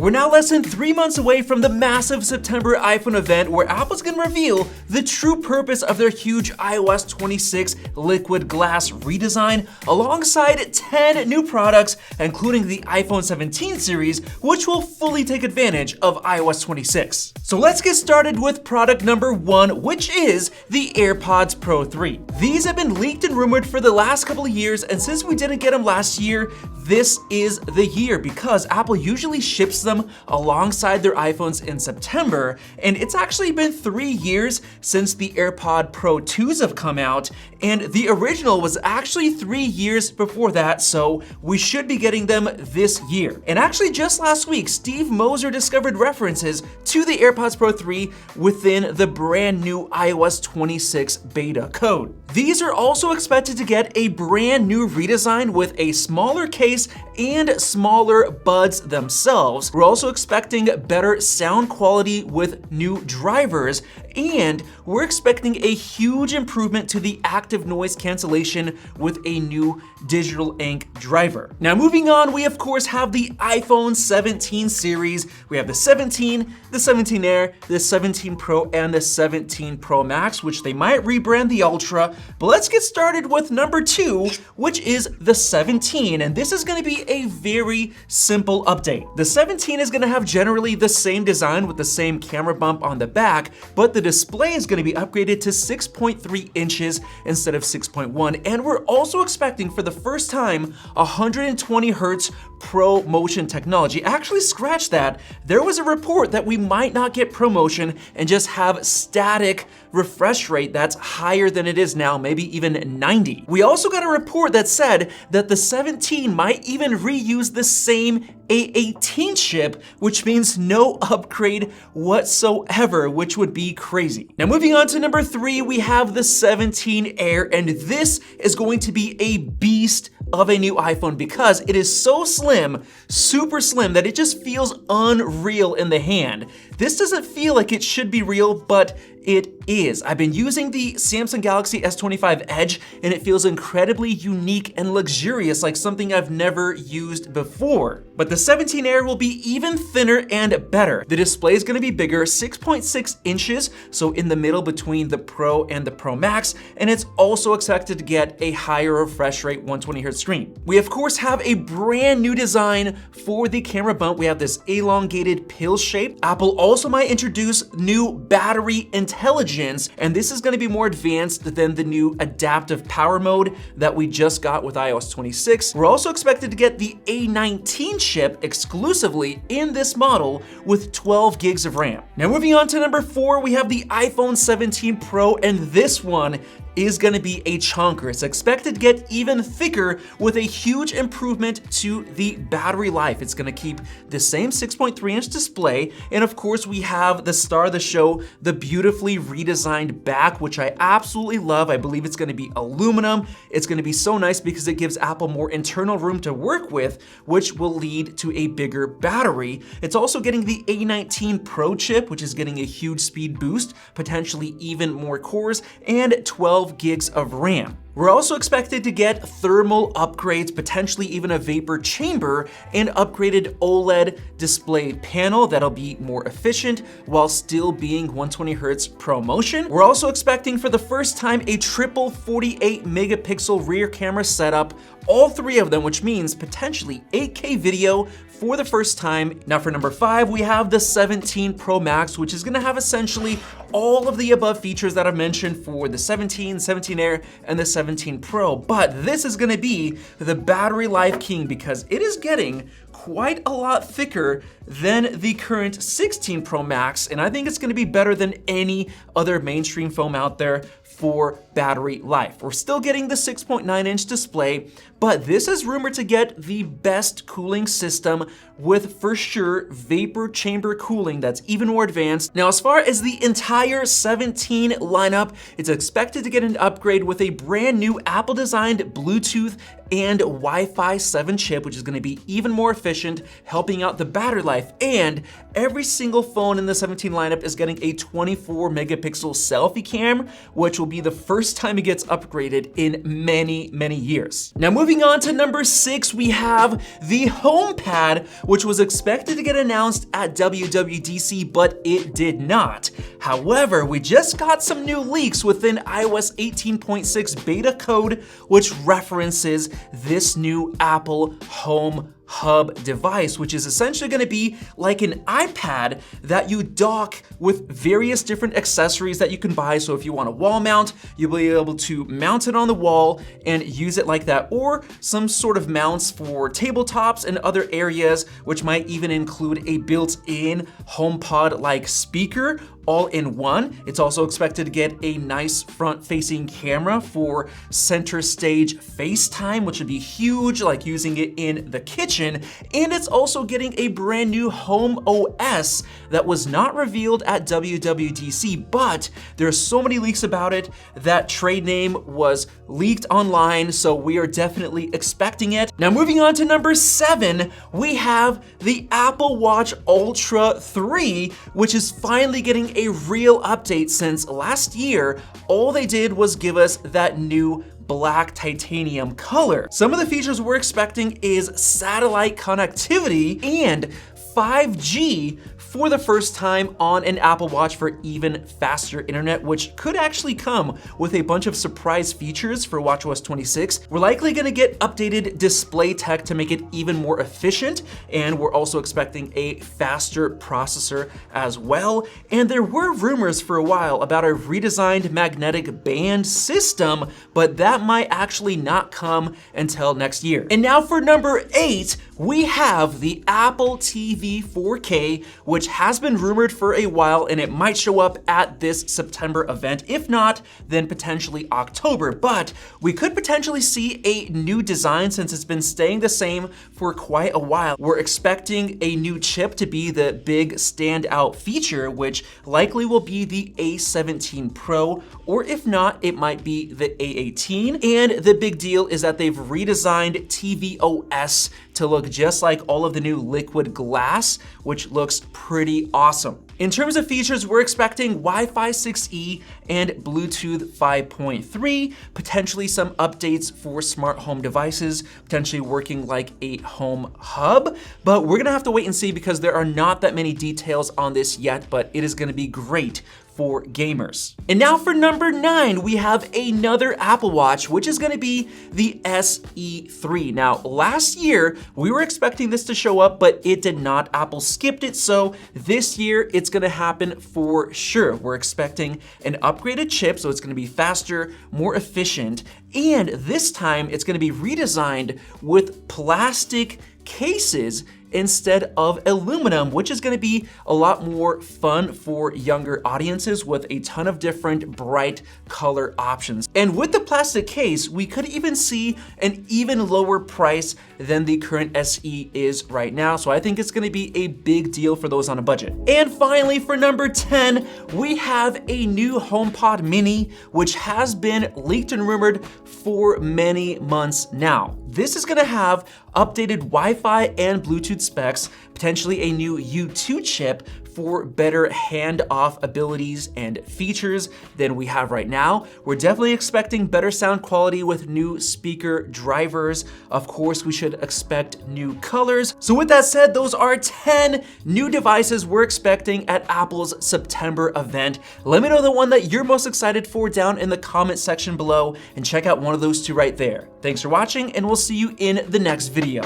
We're now less than 3 months away from the massive September iPhone event where Apple's gonna reveal the true purpose of their huge iOS 26 liquid glass redesign alongside 10 new products, including the iPhone 17 series, which will fully take advantage of iOS 26. So let's get started with product number 1, which is the AirPods Pro 3. These have been leaked and rumored for the last couple of years, and since we didn't get them last year, this is the year because Apple usually ships them alongside their iPhones in September, and it's actually been 3 years since the AirPod Pro 2s have come out, and the original was actually 3 years before that, so we should be getting them this year. And actually just last week, Steve Moser discovered references to the AirPods Pro 3 within the brand new iOS 26 beta code. These are also expected to get a brand new redesign with a smaller case and smaller buds themselves. We're also expecting better sound quality with new drivers, and we're expecting a huge improvement to the active noise cancellation with a new digital ink driver. Now moving on, we of course have the iPhone 17 series. We have the 17, the 17 Air, the 17 Pro, and the 17 Pro Max, which they might rebrand the Ultra. But let's get started with number 2, which is the 17, and this is gonna be a very simple update. The 17 is gonna have generally the same design with the same camera bump on the back, but the display is gonna be upgraded to 6.3 inches instead of 6.1, and we're also expecting for the first time 120 Hz Pro Motion technology. Actually, scratch that. There was a report that we might not get Pro Motion and just have static refresh rate that's higher than it is now, maybe even 90. We also got a report that said that the 17 might even reuse the same A18 chip, which means no upgrade whatsoever, which would be crazy. Now moving on to number 3, we have the 17 Air, and this is going to be a beast of a new iPhone because it is so slim, super slim, that it just feels unreal in the hand. This doesn't feel like it should be real, but it is. I've been using the Samsung Galaxy S25 Edge, and it feels incredibly unique and luxurious, like something I've never used before. But the 17 Air will be even thinner and better. The display is gonna be bigger, 6.6 inches, so in the middle between the Pro and the Pro Max, and it's also expected to get a higher refresh rate 120 Hz screen. We of course have a brand new design for the camera bump. We have this elongated pill shape. Apple also might introduce new battery intelligence, and this is gonna be more advanced than the new adaptive power mode that we just got with iOS 26. We're also expected to get the A19 chip exclusively in this model with 12 gigs of RAM. Now moving on to number 4, we have the iPhone 17 Pro, and this one is gonna be a chunker. It's expected to get even thicker with a huge improvement to the battery life. It's gonna keep the same 6.3 inch display, and of course we have the star of the show, the beautifully redesigned back, which I absolutely love. I believe it's gonna be aluminum. It's gonna be so nice because it gives Apple more internal room to work with, which will lead to a bigger battery. It's also getting the A19 Pro chip, which is getting a huge speed boost, potentially even more cores, and 12 gigs of RAM. We're also expected to get thermal upgrades, potentially even a vapor chamber, and upgraded OLED display panel that'll be more efficient while still being 120 Hz Pro Motion. We're also expecting for the first time a triple 48 megapixel rear camera setup, all 3 of them, which means potentially 8K video for the first time. Now for number 5, we have the 17 Pro Max, which is gonna have essentially all of the above features that I've mentioned for the 17, 17 Air, and the 17 Pro, but this is gonna be the battery life king because it is getting quite a lot thicker than the current 16 Pro Max, and I think it's gonna be better than any other mainstream phone out there for battery life. We're still getting the 6.9 inch display, but this is rumored to get the best cooling system with, for sure, vapor chamber cooling that's even more advanced. Now, as far as the entire 17 lineup, it's expected to get an upgrade with a brand new Apple-designed Bluetooth and Wi-Fi 7 chip, which is gonna be even more efficient, helping out the battery life. And every single phone in the 17 lineup is getting a 24 megapixel selfie cam, which will be the first first time it gets upgraded in many, many years. Now moving on to number 6, we have the HomePad, which was expected to get announced at WWDC, but it did not. However, we just got some new leaks within iOS 18.6 beta code, which references this new Apple Home Hub device, which is essentially going to be like an iPad that you dock with various different accessories that you can buy. So if you want a wall mount, you'll be able to mount it on the wall and use it like that, or some sort of mounts for tabletops and other areas, which might even include a built-in HomePod-like speaker all in one. It's also expected to get a nice front-facing camera for center stage FaceTime, which would be huge, like using it in the kitchen. And it's also getting a brand new Home OS that was not revealed at WWDC, but there's so many leaks about it. That trade name was leaked online, so we are definitely expecting it. Now moving on to number 7, we have the Apple Watch Ultra 3, which is finally getting a real update since last year, all they did was give us that new black titanium color. Some of the features we're expecting is satellite connectivity and 5G for the first time on an Apple Watch for even faster internet, which could actually come with a bunch of surprise features for watchOS 26. We're likely gonna get updated display tech to make it even more efficient, and we're also expecting a faster processor as well. And there were rumors for a while about a redesigned magnetic band system, but that might actually not come until next year. And now for number 8, we have the Apple TV 4K, which has been rumored for a while, and it might show up at this September event. If not, then potentially October. But we could potentially see a new design since it's been staying the same for quite a while. We're expecting a new chip to be the big standout feature, which likely will be the A17 Pro, or if not, it might be the A18. And the big deal is that they've redesigned tvOS to look just like all of the new Liquid Glass, which looks pretty awesome. In terms of features, we're expecting Wi-Fi 6E and Bluetooth 5.3, potentially some updates for smart home devices, potentially working like a home hub, but we're gonna have to wait and see because there are not that many details on this yet, but it is gonna be great for gamers. And now for number 9, we have another Apple Watch, which is gonna be the SE3. Now, last year, we were expecting this to show up, but it did not. Apple skipped it, so this year, it's gonna happen for sure. We're expecting an upgraded chip, so it's gonna be faster, more efficient, and this time, it's gonna be redesigned with plastic cases instead of aluminum, which is gonna be a lot more fun for younger audiences with a ton of different bright color options. And with the plastic case, we could even see an even lower price than the current SE is right now. So I think it's gonna be a big deal for those on a budget. And finally, for number 10, we have a new HomePod Mini, which has been leaked and rumored for many months now. This is gonna have updated Wi-Fi and Bluetooth specs, potentially a new U2 chip for better handoff abilities and features than we have right now. We're definitely expecting better sound quality with new speaker drivers. Of course, we should expect new colors. So with that said, those are 10 new devices we're expecting at Apple's September event. Let me know the one that you're most excited for down in the comment section below and check out one of those two right there. Thanks for watching, and we'll see you in the next video.